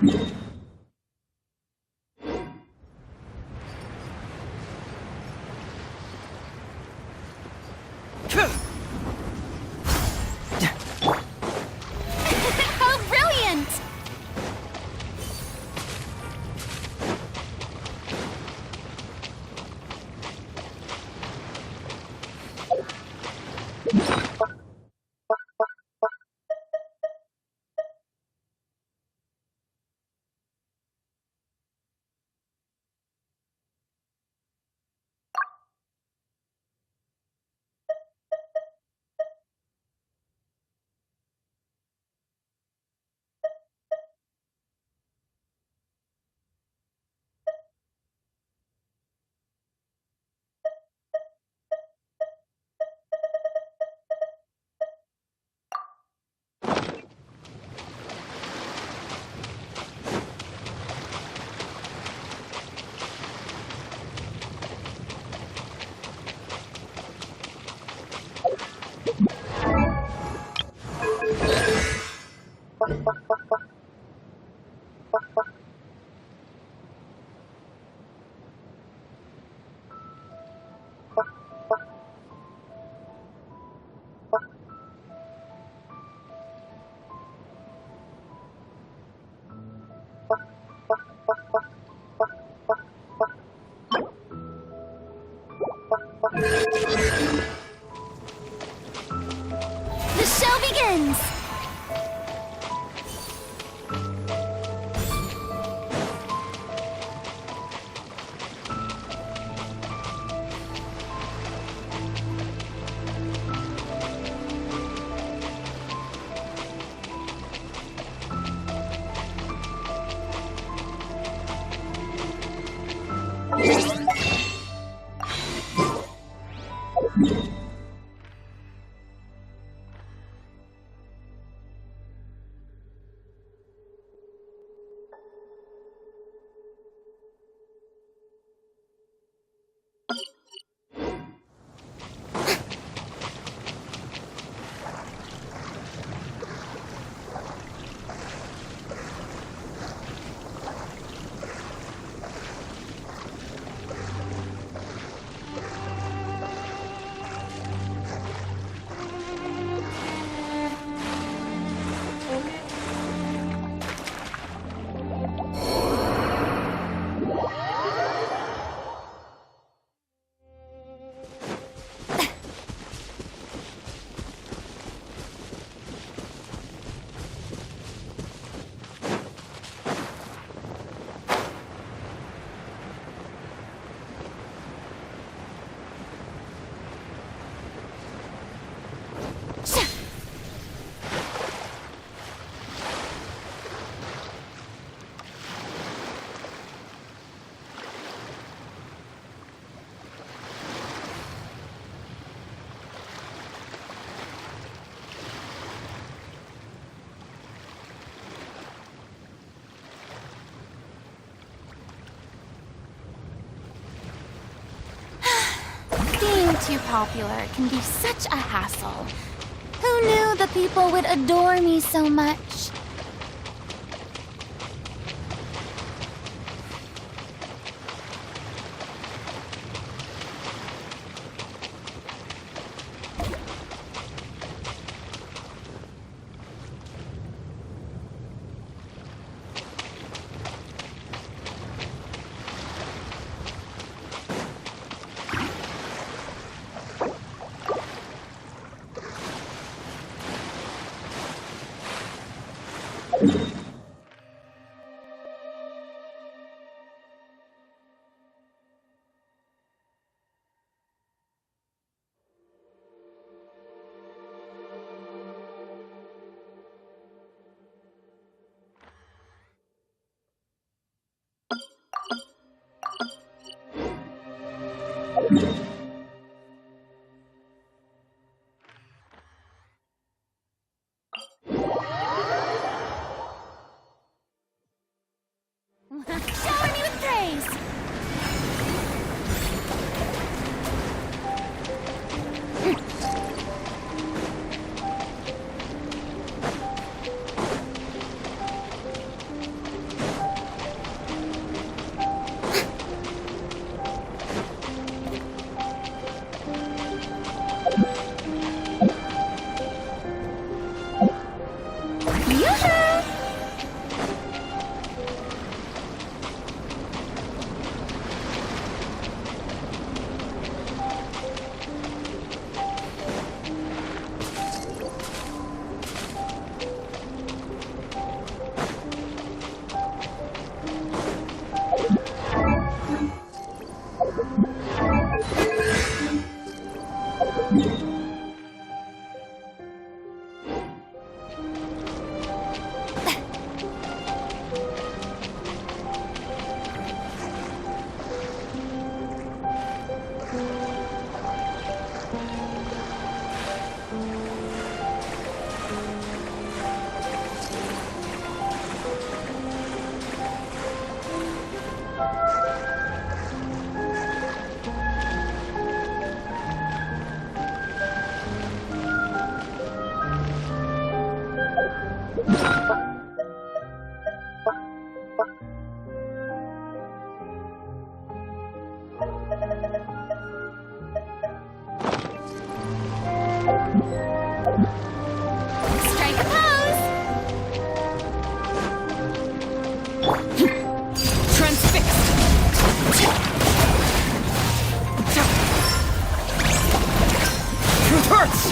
How brilliant! The show begins! Being too popular can be such a hassle. Who knew the people would adore me so much? Shower me with praise! Strike a pose! Transfixed! Truth hurts!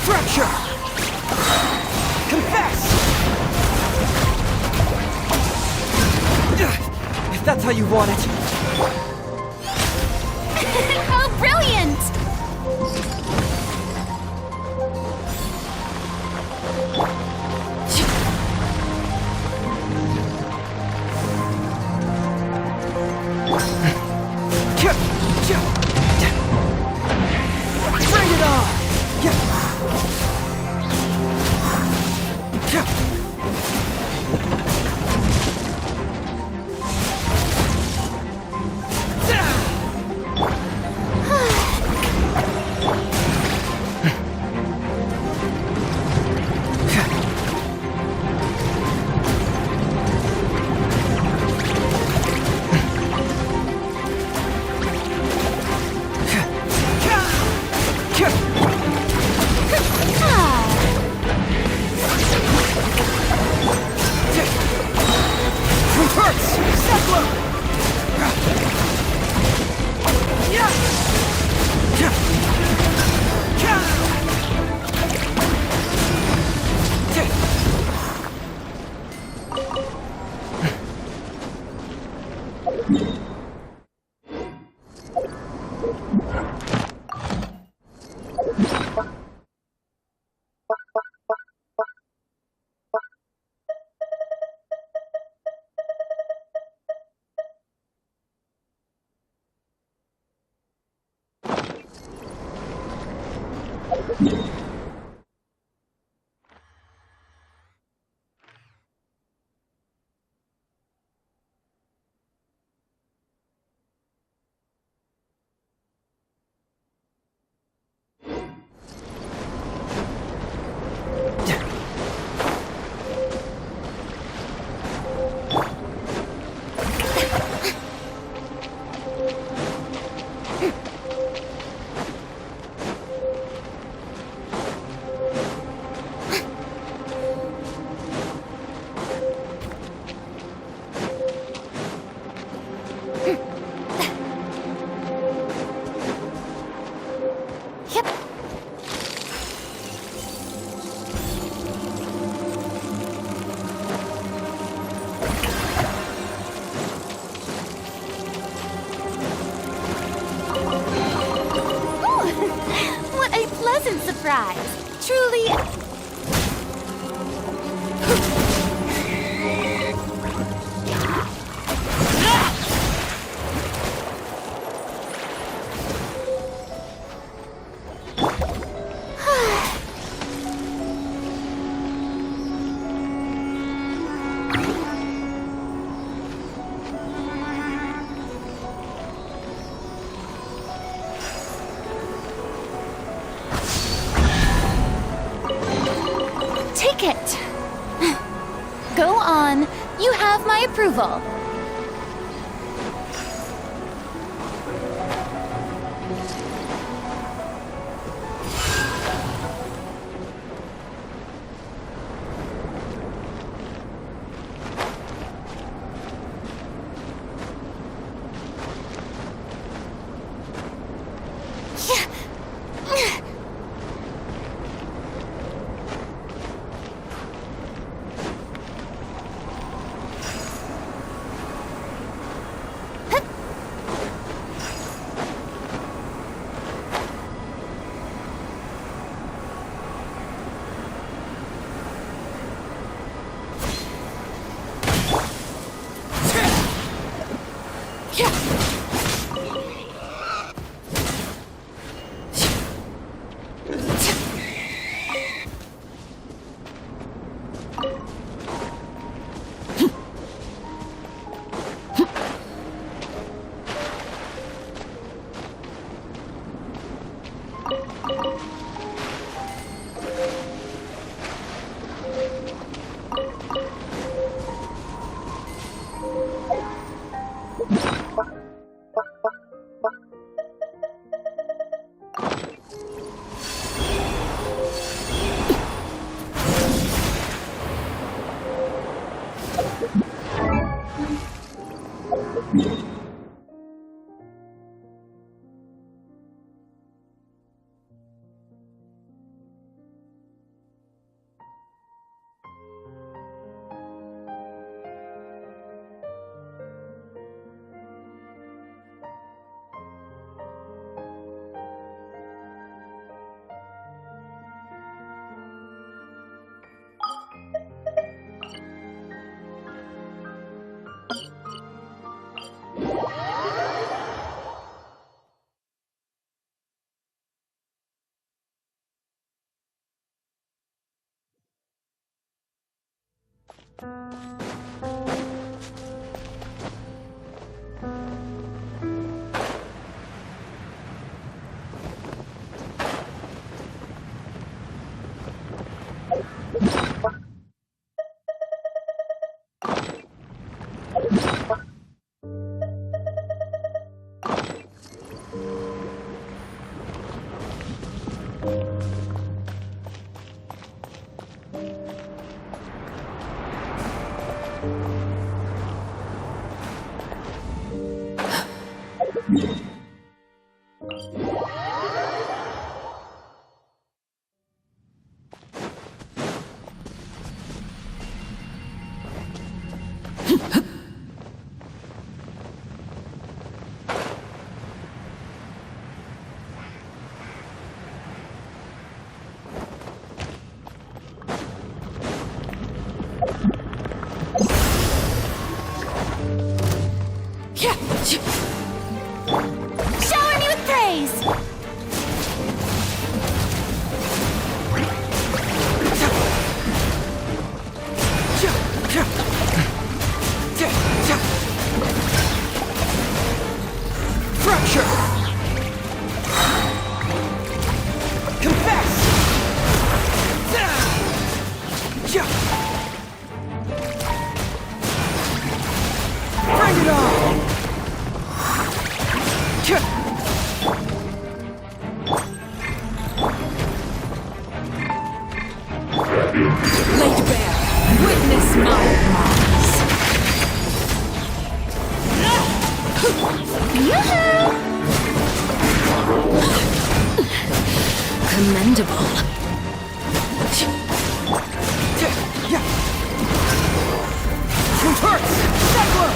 Fracture! Confess! If that's how you want it. How brilliant! Bring it on! Surprise! Truly... Take it! Go on. You have my approval. Shower me with praise! Fracture! Confess! Bring it on! Laid bare, witness my rise. Commendable. Truth hurts! Settler!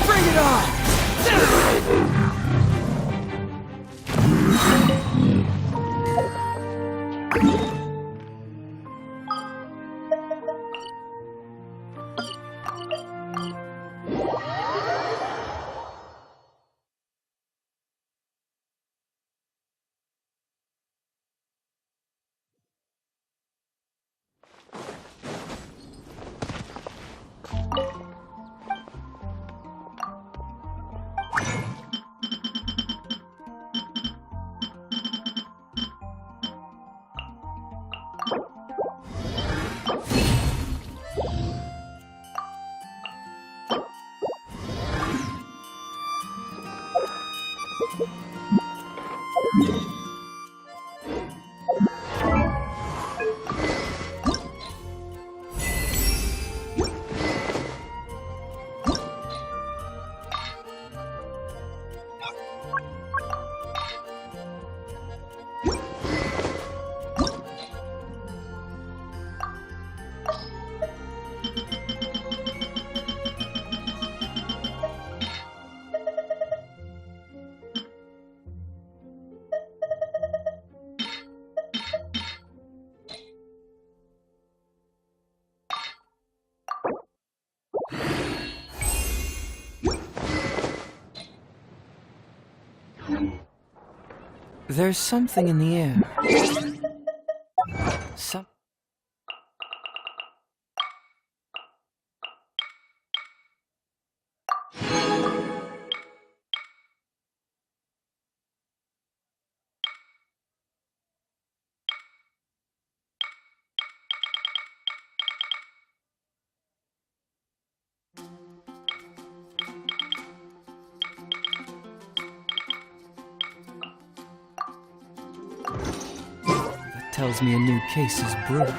Bring it on! There's something in the air. That tells me a new case is brewing.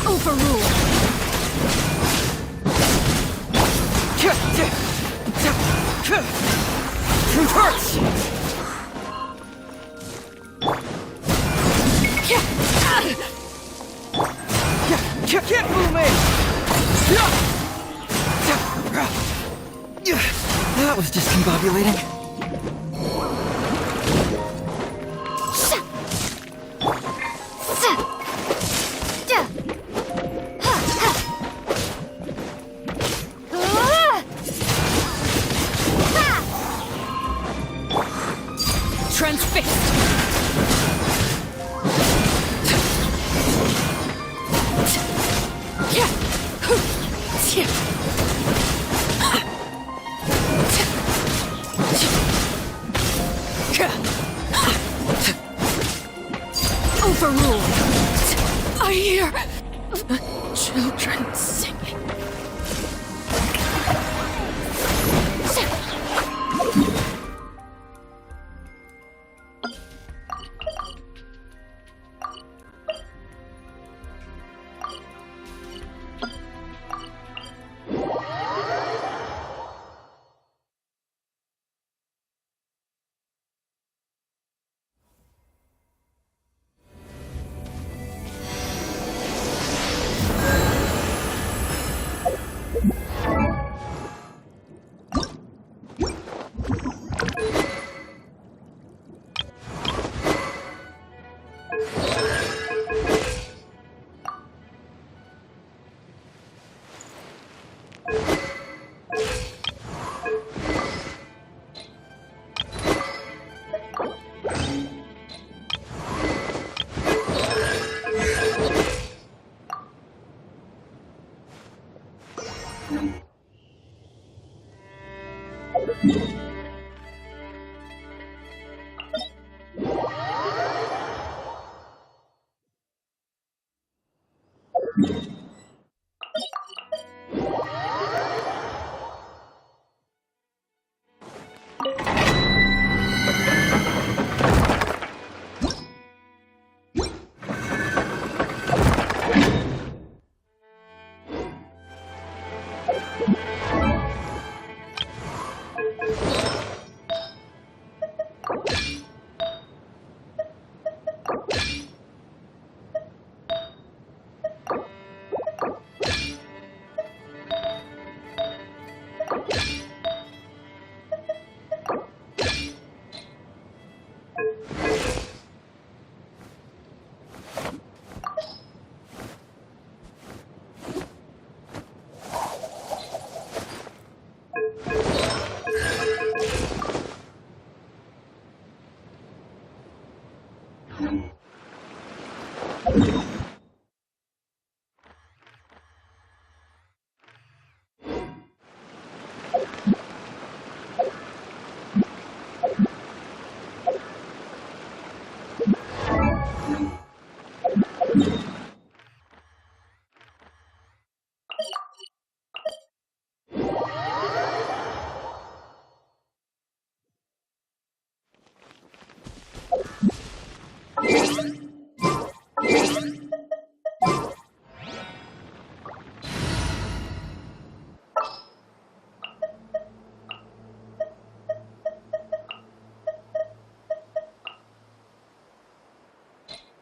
Overruled. Converts! Can't fool me! That was discombobulating. Transfixed. Overruled. I hear children singing.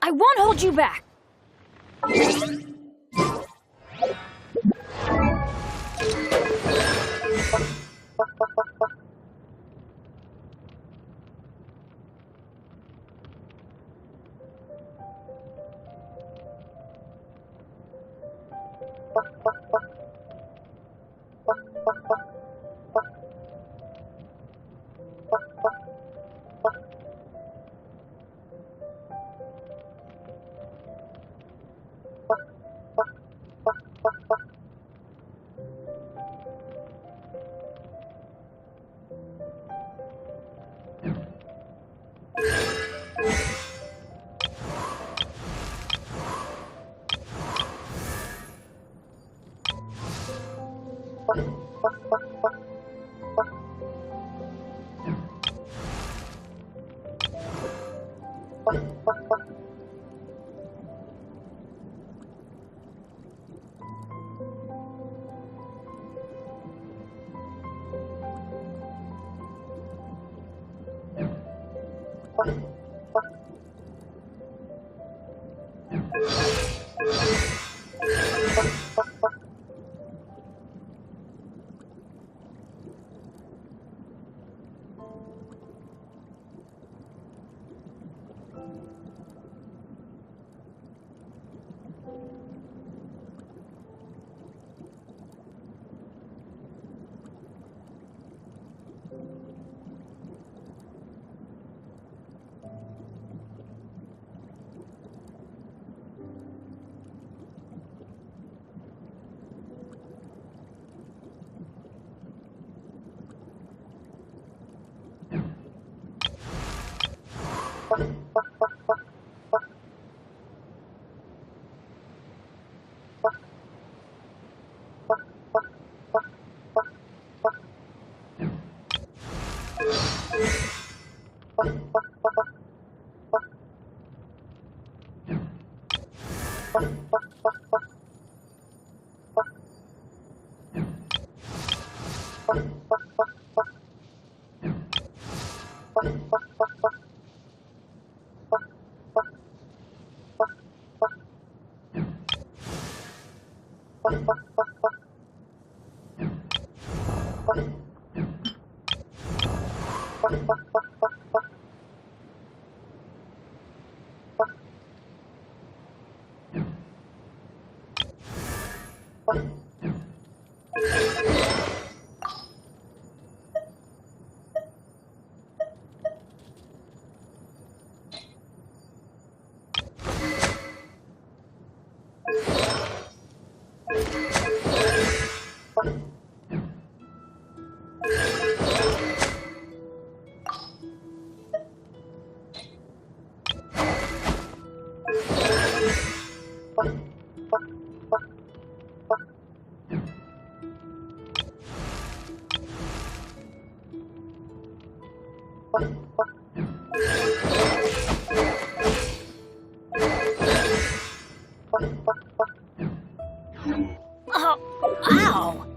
I won't hold you back! Oh, ow!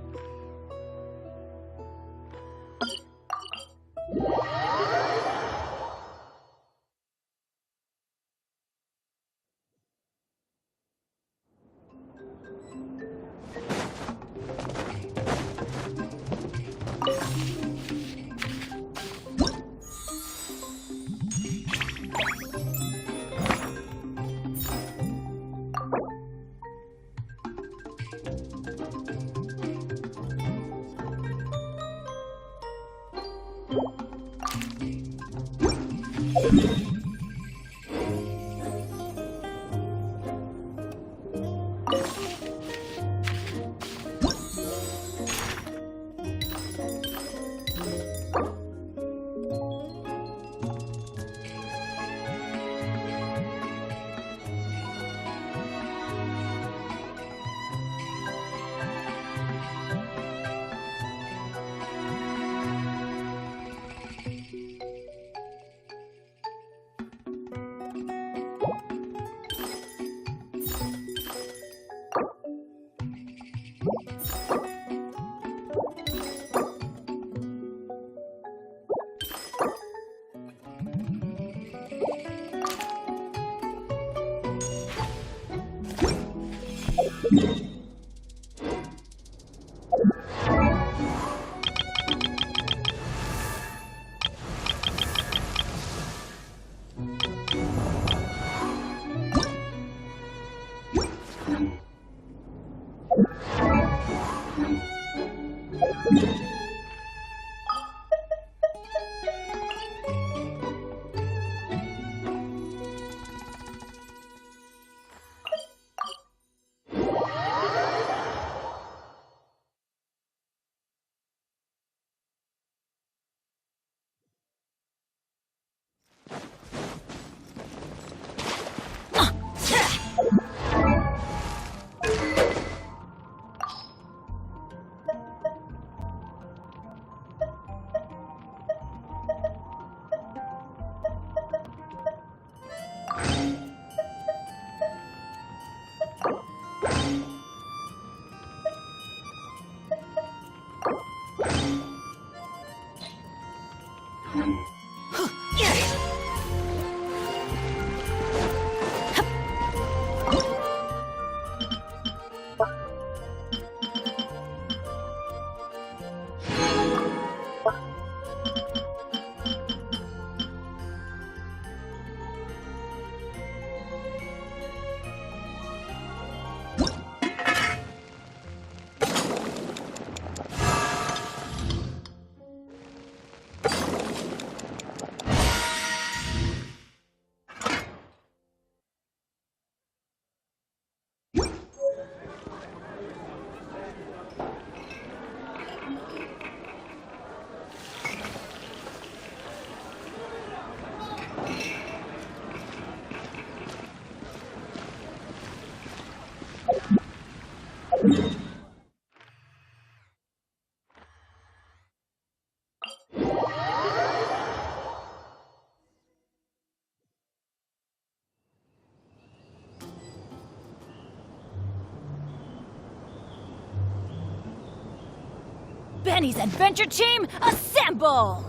Benny's Adventure Team, assemble!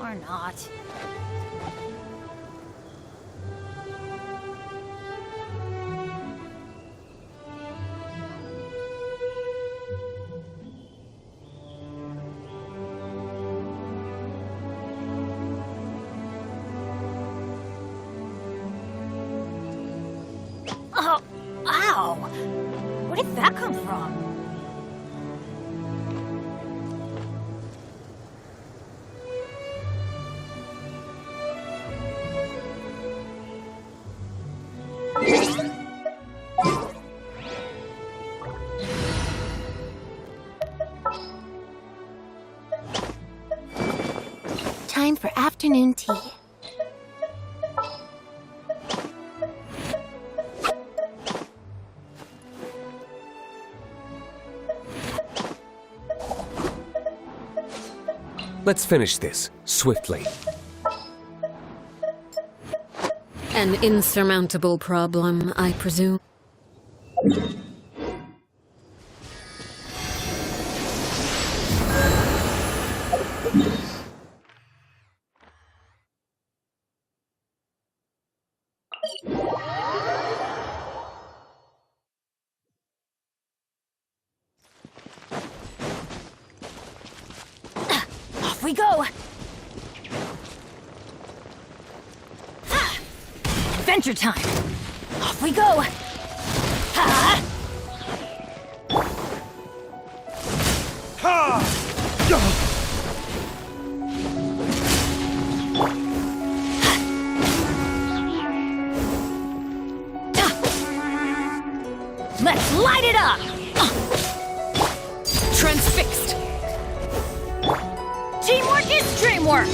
Or not. Oh, ow! Where did that come from? Time for afternoon tea. Let's finish this, swiftly. An insurmountable problem, I presume. Off we go! Ha! Adventure time! Off we go! Ha! Let's light it up! Transfixed! Teamwork is dreamwork!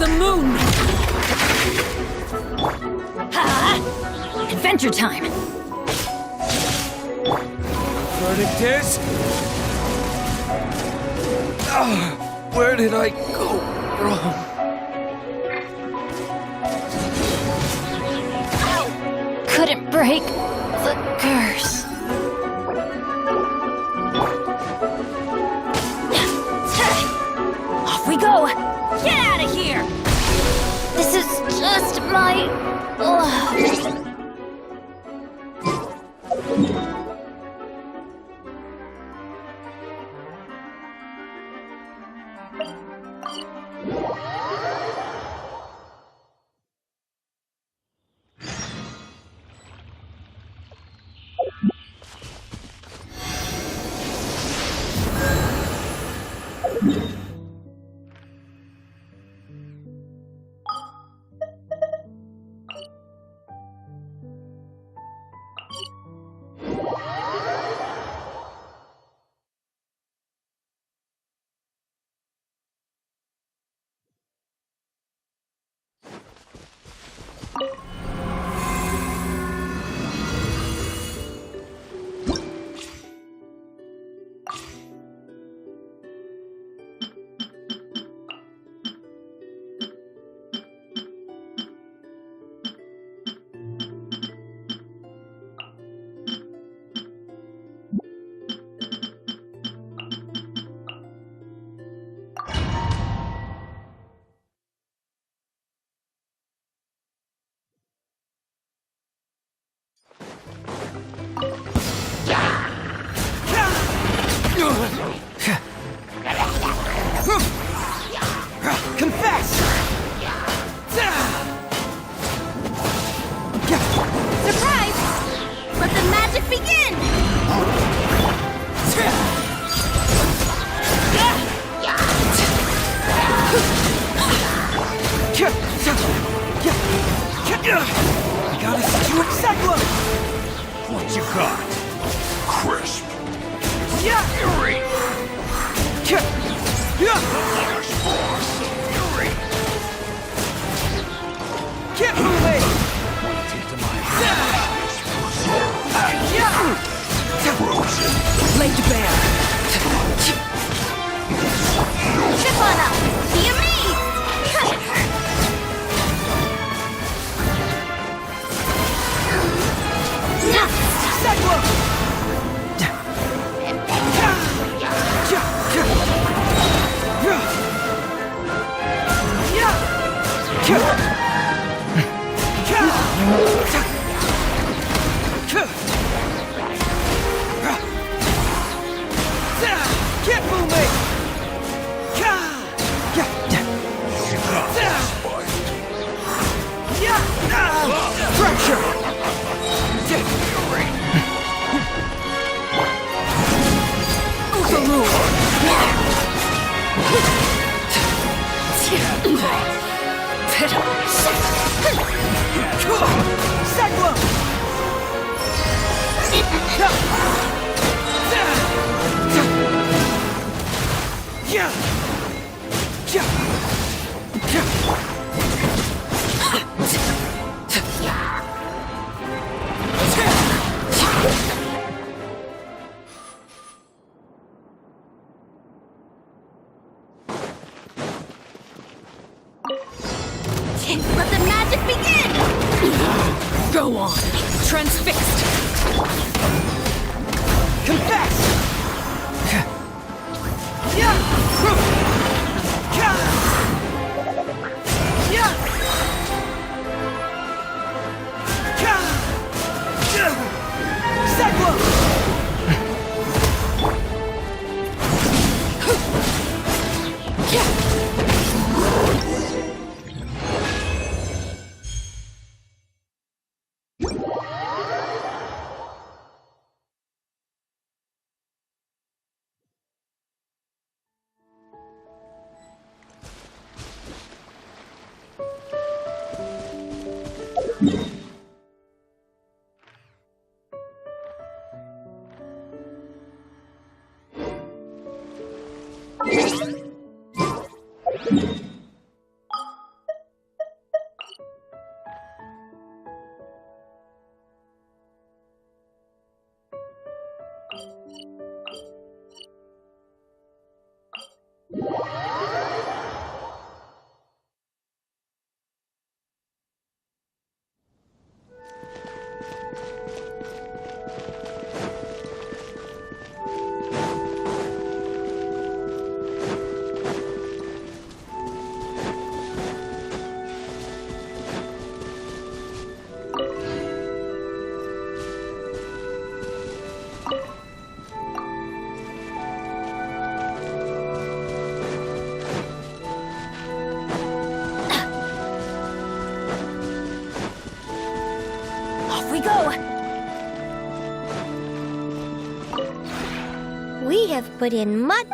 the moon! Ha! Adventure time! Verdict is... where did I go wrong? Couldn't break the curse. Off we go! Get out of here! This is just my luck. Confess! Surprise! Let the magic begin! I gotta see you exactly! What you got? Crisp. Fury! Flash Force of Fury. Get moving! Into my hands. Frozen. Laid to bear! Chip on up! Be amazed! Cyclone! Get moving! Fracture! Cyclone! Let the magic begin! Go on! Transfixed! Confess! Off we go! We have put in much.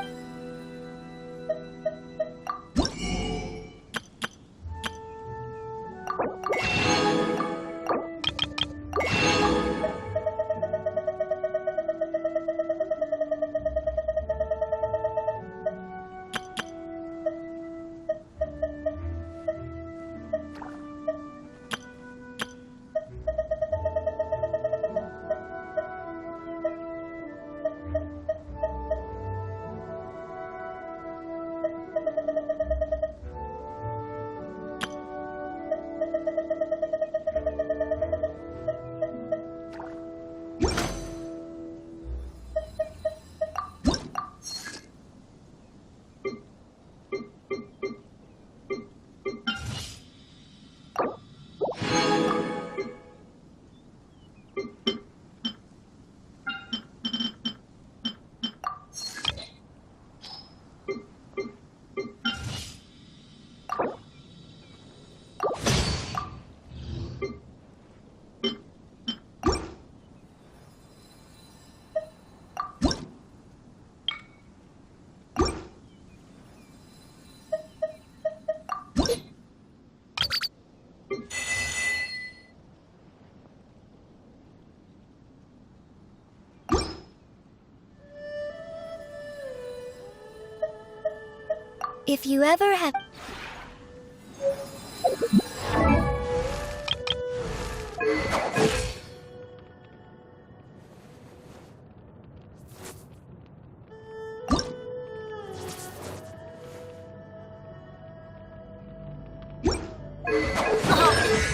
If you ever have.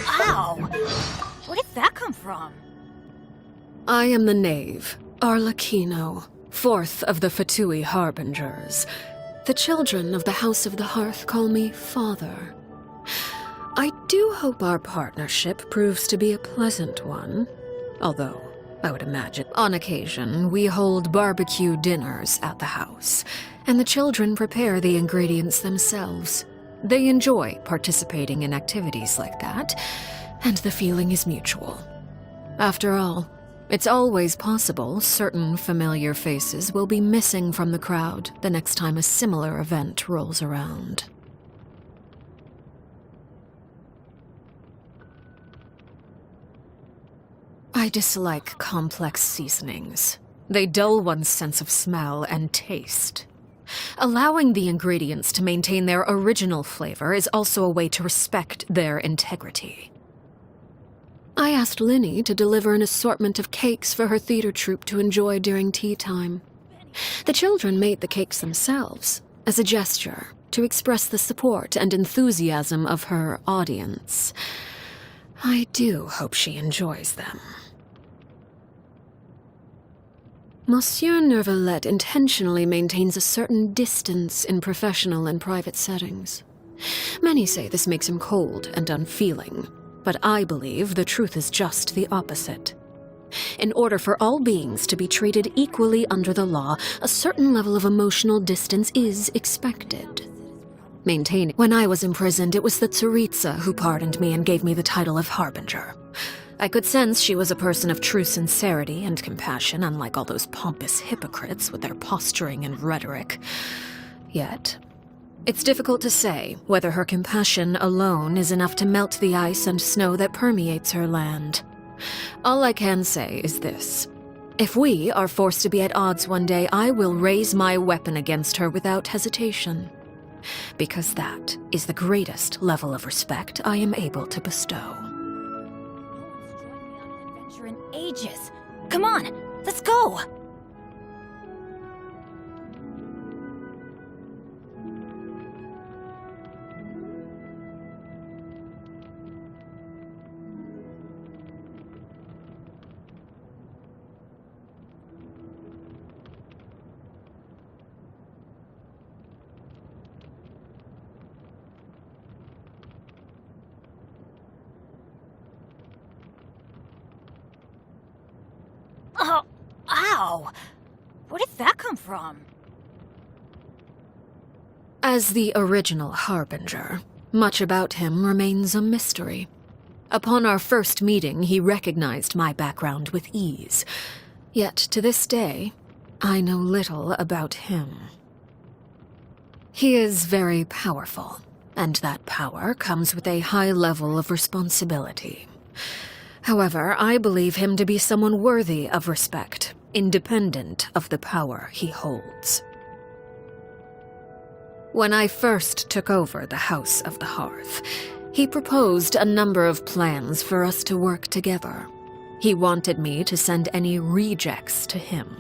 Ow! Where did that come from? I am the knave, Arlecchino, fourth of the Fatui Harbingers. The children of the House of the Hearth call me Father. I do hope our partnership proves to be a pleasant one, although I would imagine on occasion we hold barbecue dinners at the house, and the children prepare the ingredients themselves. They enjoy participating in activities like that, and the feeling is mutual. After all, it's always possible certain familiar faces will be missing from the crowd the next time a similar event rolls around. I dislike complex seasonings. They dull one's sense of smell and taste. Allowing the ingredients to maintain their original flavor is also a way to respect their integrity. I asked Linny to deliver an assortment of cakes for her theater troupe to enjoy during tea time. The children made the cakes themselves, as a gesture to express the support and enthusiasm of her audience. I do hope she enjoys them. Monsieur Neuvillette intentionally maintains a certain distance in professional and private settings. Many say this makes him cold and unfeeling, but I believe the truth is just the opposite. In order for all beings to be treated equally under the law, a certain level of emotional distance is expected. When I was imprisoned, it was the Tsaritsa who pardoned me and gave me the title of Harbinger. I could sense she was a person of true sincerity and compassion, unlike all those pompous hypocrites with their posturing and rhetoric. Yet, it's difficult to say whether her compassion alone is enough to melt the ice and snow that permeates her land. All I can say is this. If we are forced to be at odds one day, I will raise my weapon against her without hesitation. Because that is the greatest level of respect I am able to bestow. Adventure in ages. Come on, let's go! Oh, ow! Where did that come from? As the original Harbinger, much about him remains a mystery. Upon our first meeting, he recognized my background with ease. Yet, to this day, I know little about him. He is very powerful, and that power comes with a high level of responsibility. However, I believe him to be someone worthy of respect, independent of the power he holds. When I first took over the House of the Hearth, he proposed a number of plans for us to work together. He wanted me to send any rejects to him.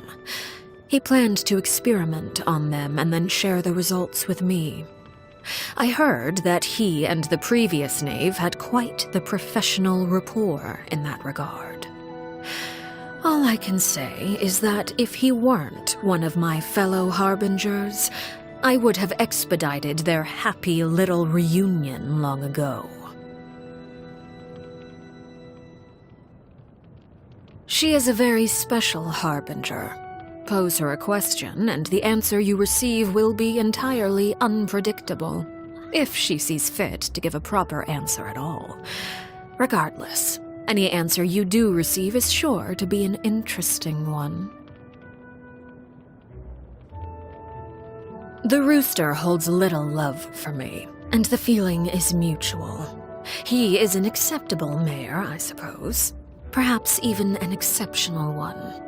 He planned to experiment on them and then share the results with me. I heard that he and the previous knave had quite the professional rapport in that regard. All I can say is that if he weren't one of my fellow harbingers, I would have expedited their happy little reunion long ago. She is a very special harbinger. Pose her a question, and the answer you receive will be entirely unpredictable, if she sees fit to give a proper answer at all. Regardless, any answer you do receive is sure to be an interesting one. The rooster holds little love for me, and the feeling is mutual. He is an acceptable mayor, I suppose. Perhaps even an exceptional one.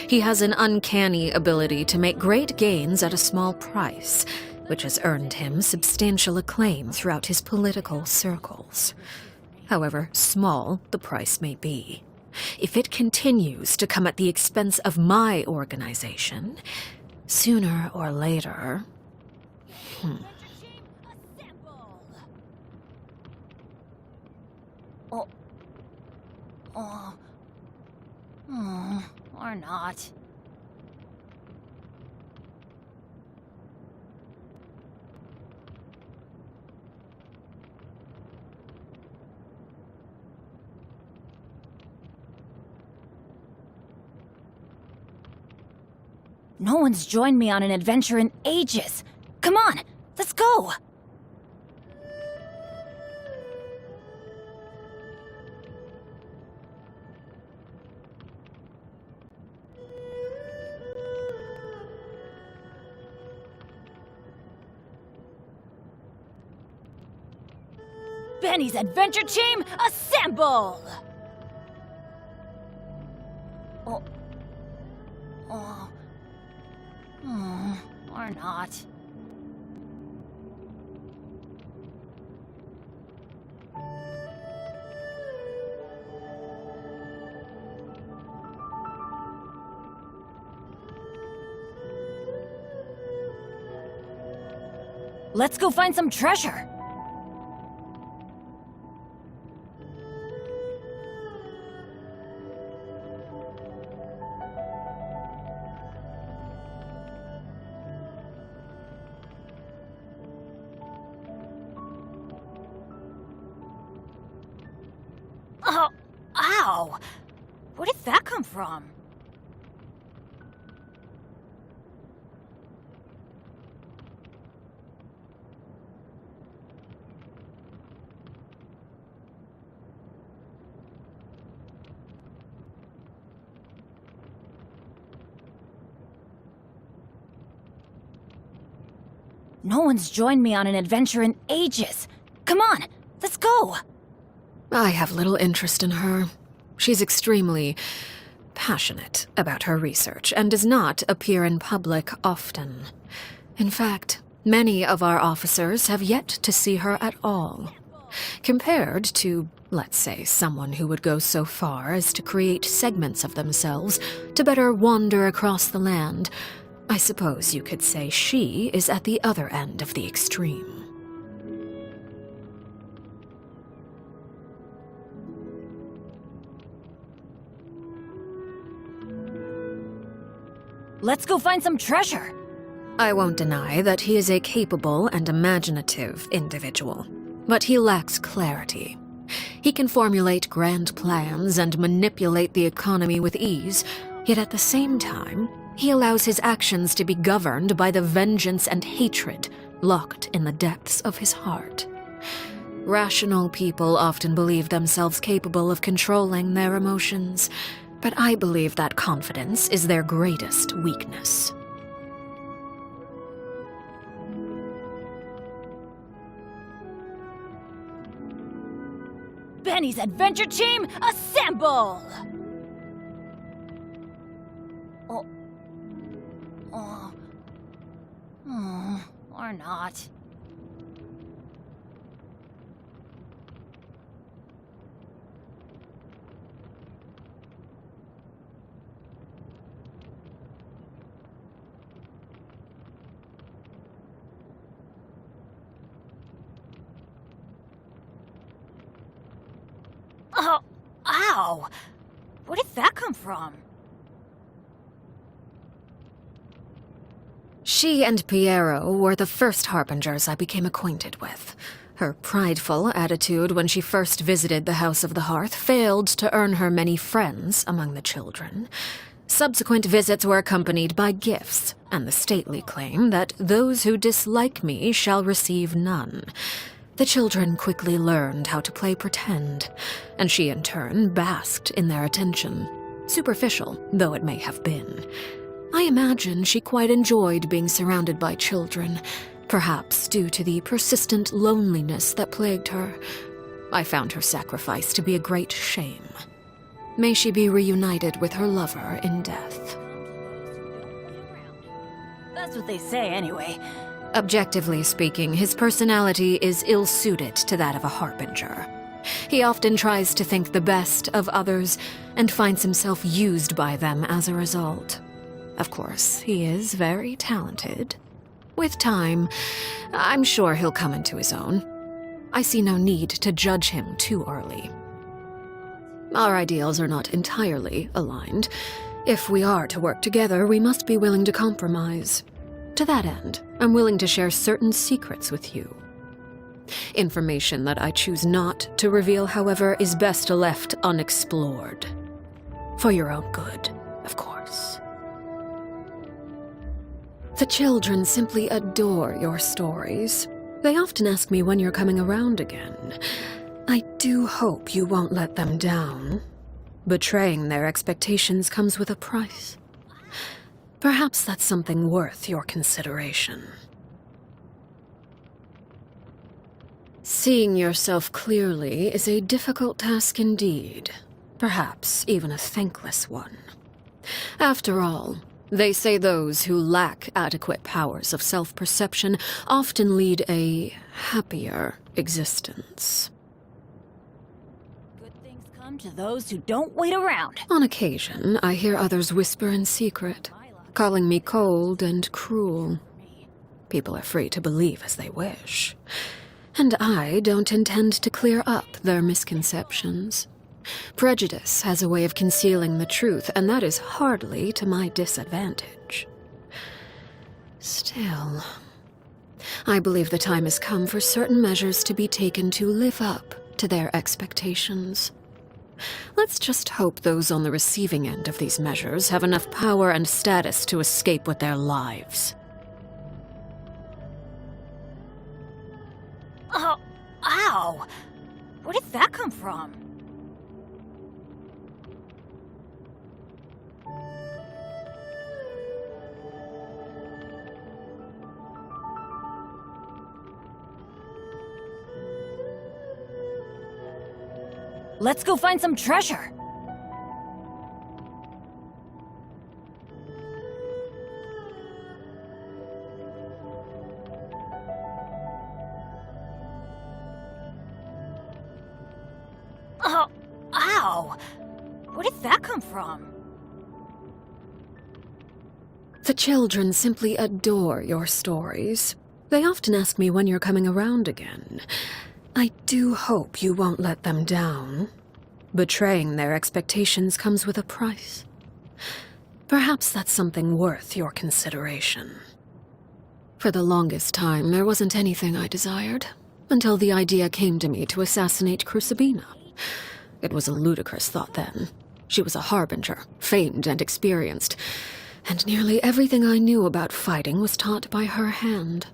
He has an uncanny ability to make great gains at a small price, which has earned him substantial acclaim throughout his political circles. However small the price may be, if it continues to come at the expense of my organization, sooner or later... Or not. No one's joined me on an adventure in ages. Come on, let's go! Benny's Adventure Team, assemble! Or not. Let's go find some treasure. Oh, ow! Where did that come from? No one's joined me on an adventure in ages. Come on, let's go! I have little interest in her. She's extremely passionate about her research and does not appear in public often. In fact, many of our officers have yet to see her at all. Compared to, let's say, someone who would go so far as to create segments of themselves to better wander across the land, I suppose you could say she is at the other end of the extreme. Let's go find some treasure. I won't deny that he is a capable and imaginative individual, but he lacks clarity. He can formulate grand plans and manipulate the economy with ease, yet at the same time, he allows his actions to be governed by the vengeance and hatred locked in the depths of his heart. Rational people often believe themselves capable of controlling their emotions, but I believe that confidence is their greatest weakness. Benny's adventure team, assemble! Or not. Oh, ow! Where did that come from? She and Piero were the first harbingers I became acquainted with. Her prideful attitude when she first visited the House of the Hearth failed to earn her many friends among the children. Subsequent visits were accompanied by gifts, and the stately claim that those who dislike me shall receive none. The children quickly learned how to play pretend, and she in turn basked in their attention, superficial though it may have been. I imagine she quite enjoyed being surrounded by children, perhaps due to the persistent loneliness that plagued her. I found her sacrifice to be a great shame. May she be reunited with her lover in death. That's what they say anyway. Objectively speaking, his personality is ill-suited to that of a harbinger. He often tries to think the best of others and finds himself used by them as a result. Of course, he is very talented. With time, I'm sure he'll come into his own. I see no need to judge him too early. Our ideals are not entirely aligned. If we are to work together, we must be willing to compromise. To that end, I'm willing to share certain secrets with you. Information that I choose not to reveal, however, is best left unexplored. For your own good, of course. The children simply adore your stories. They often ask me when you're coming around again. I do hope you won't let them down. Betraying their expectations comes with a price. Perhaps that's something worth your consideration. Seeing yourself clearly is a difficult task indeed. Perhaps even a thankless one. After all, they say those who lack adequate powers of self-perception often lead a happier existence. Good things come to those who don't wait around. On occasion, I hear others whisper in secret, calling me cold and cruel. People are free to believe as they wish. And I don't intend to clear up their misconceptions. Prejudice has a way of concealing the truth, and that is hardly to my disadvantage. Still, I believe the time has come for certain measures to be taken to live up to their expectations. Let's just hope those on the receiving end of these measures have enough power and status to escape with their lives. Oh, ow! Where did that come from? Let's go find some treasure! Oh, ow! Where did that come from? The children simply adore your stories. They often ask me when you're coming around again. I do hope you won't let them down. Betraying their expectations comes with a price. Perhaps that's something worth your consideration. For the longest time, there wasn't anything I desired, until the idea came to me to assassinate Crucibina. It was a ludicrous thought then. She was a harbinger, famed and experienced, and nearly everything I knew about fighting was taught by her hand.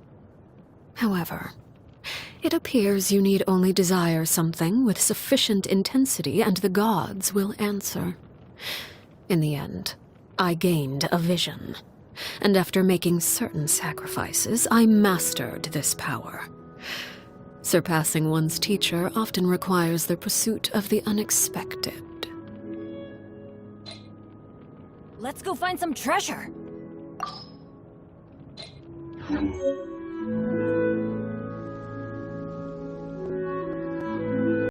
However, It appears you need only desire something with sufficient intensity and the gods will answer. In the end, I gained a vision, and after making certain sacrifices, I mastered this power. Surpassing one's teacher often requires the pursuit of the unexpected. Let's go find some treasure.